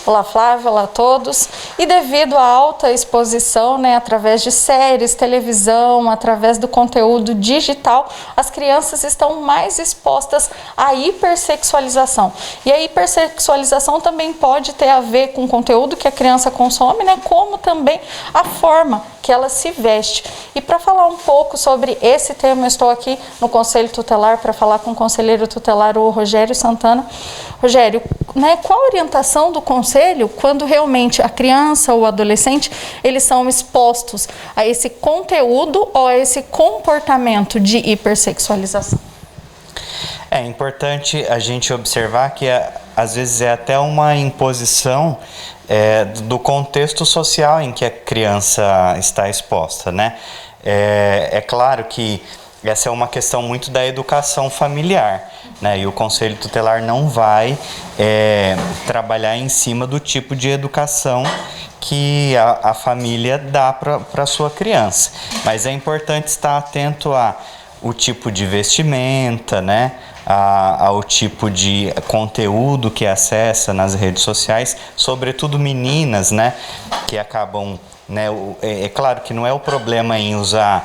Olá, Flávia, olá a todos. E devido à alta exposição, né, através de séries, televisão, através do conteúdo digital, as crianças estão mais expostas à hipersexualização. E a hipersexualização também pode ter a ver com o conteúdo que a criança consome, né, como também a forma que ela se veste. E para falar um pouco sobre esse tema, eu estou aqui no Conselho Tutelar para falar com o conselheiro tutelar, o Rogério Santana. Rogério, né, qual a orientação do conselho quando realmente a criança ou o adolescente, eles são expostos a esse conteúdo ou a esse comportamento de hipersexualização? É importante a gente observar que às vezes é até uma imposição do contexto social em que a criança está exposta, né? É claro que essa é uma questão muito da educação familiar, né? E o Conselho Tutelar não vai trabalhar em cima do tipo de educação que a família dá para a sua criança. Mas é importante estar atento ao tipo de vestimenta, né? Ao tipo de conteúdo que acessa nas redes sociais, sobretudo meninas, né? Que acabam, né? É claro que não há problema em usar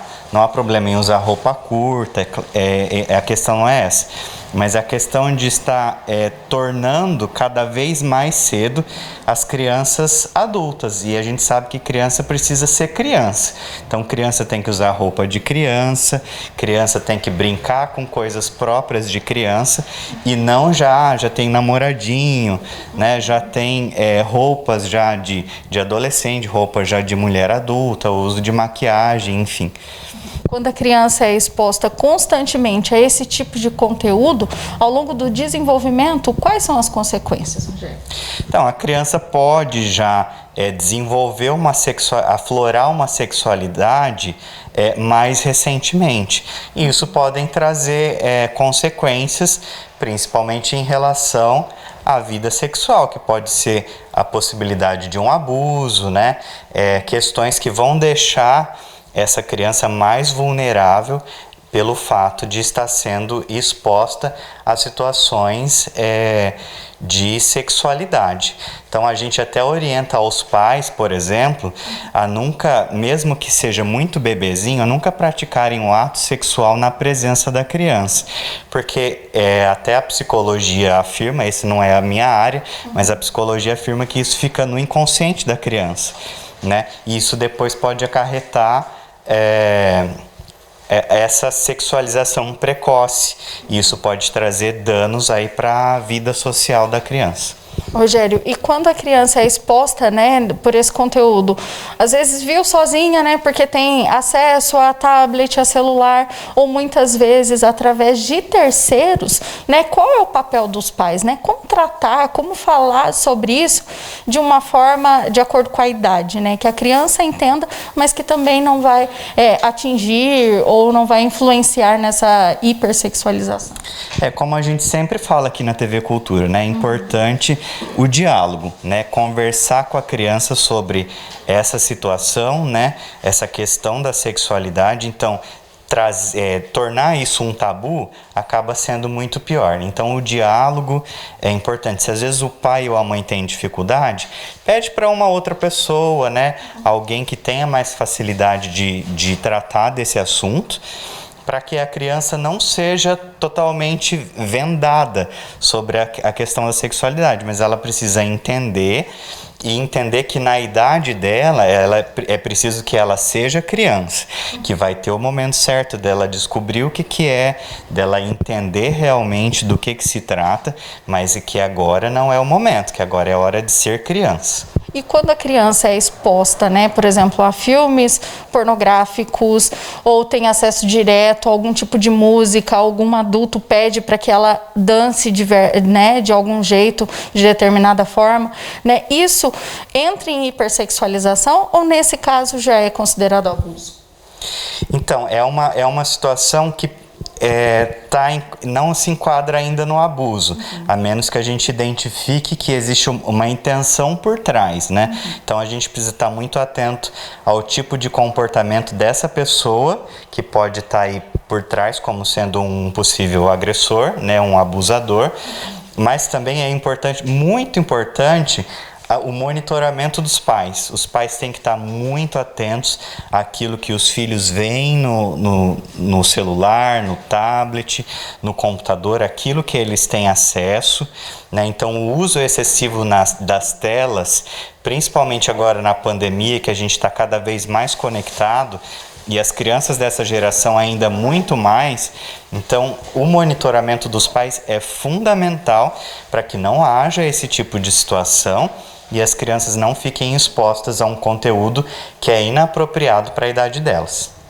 roupa curta, a questão não é essa. Mas a questão de estar tornando cada vez mais cedo as crianças adultas. E a gente sabe que criança precisa ser criança. Então, criança tem que usar roupa de criança, criança tem que brincar com coisas próprias de criança e não já tem namoradinho, né? Já tem roupas já de adolescente, roupas já de mulher adulta, o uso de maquiagem, enfim. Quando a criança é exposta constantemente a esse tipo de conteúdo, ao longo do desenvolvimento, quais são as consequências? Então, a criança pode já desenvolver aflorar uma sexualidade mais recentemente. E isso pode trazer consequências, principalmente em relação à vida sexual, que pode ser a possibilidade de um abuso, né? Questões que vão deixar essa criança mais vulnerável pelo fato de estar sendo exposta a situações de sexualidade. Então a gente até orienta aos pais, por exemplo, a nunca, mesmo que seja muito bebezinho, a nunca praticarem um ato sexual na presença da criança. Porque até a psicologia afirma, esse não é a minha área, mas a psicologia afirma que isso fica no inconsciente da criança, né? E isso depois pode acarretar essa sexualização precoce. Isso pode trazer danos aí para a vida social da criança. Rogério, e quando a criança é exposta, né, por esse conteúdo, às vezes viu sozinha, né, porque tem acesso a tablet, a celular, ou muitas vezes através de terceiros, né, qual é o papel dos pais, né, como tratar, como falar sobre isso de uma forma de acordo com a idade, né, que a criança entenda, mas que também não vai atingir ou não vai influenciar nessa hipersexualização. Como a gente sempre fala aqui na TV Cultura, né, é importante o diálogo, né? Conversar com a criança sobre essa situação, né? Essa questão da sexualidade. Então, tornar isso um tabu acaba sendo muito pior. Então, o diálogo é importante. Se às vezes o pai ou a mãe tem dificuldade, pede para uma outra pessoa, né? Alguém que tenha mais facilidade de tratar desse assunto, para que a criança não seja totalmente vendada sobre a questão da sexualidade, mas ela precisa entender e entender que na idade dela, é preciso que ela seja criança, que vai ter o momento certo dela descobrir o que é, dela entender realmente do que se trata, mas que agora não é o momento, que agora é hora de ser criança. E quando a criança é exposta, né, por exemplo, a filmes pornográficos ou tem acesso direto a algum tipo de música, algum adulto pede para que ela dance de algum jeito, de determinada forma, né, isso entra em hipersexualização ou nesse caso já é considerado abuso? Então, é uma situação que não se enquadra ainda no abuso, a menos que a gente identifique que existe uma intenção por trás, né? Então a gente precisa estar muito atento ao tipo de comportamento dessa pessoa que pode estar aí por trás como sendo um possível agressor, né? Um abusador, mas também é importante, muito importante, O monitoramento dos pais. Os pais têm que estar muito atentos àquilo que os filhos veem no celular, no tablet, no computador, aquilo que eles têm acesso, né? Então, o uso excessivo das telas, principalmente agora na pandemia, que a gente está cada vez mais conectado, e as crianças dessa geração ainda muito mais. Então, o monitoramento dos pais é fundamental para que não haja esse tipo de situação e as crianças não fiquem expostas a um conteúdo que é inapropriado para a idade delas.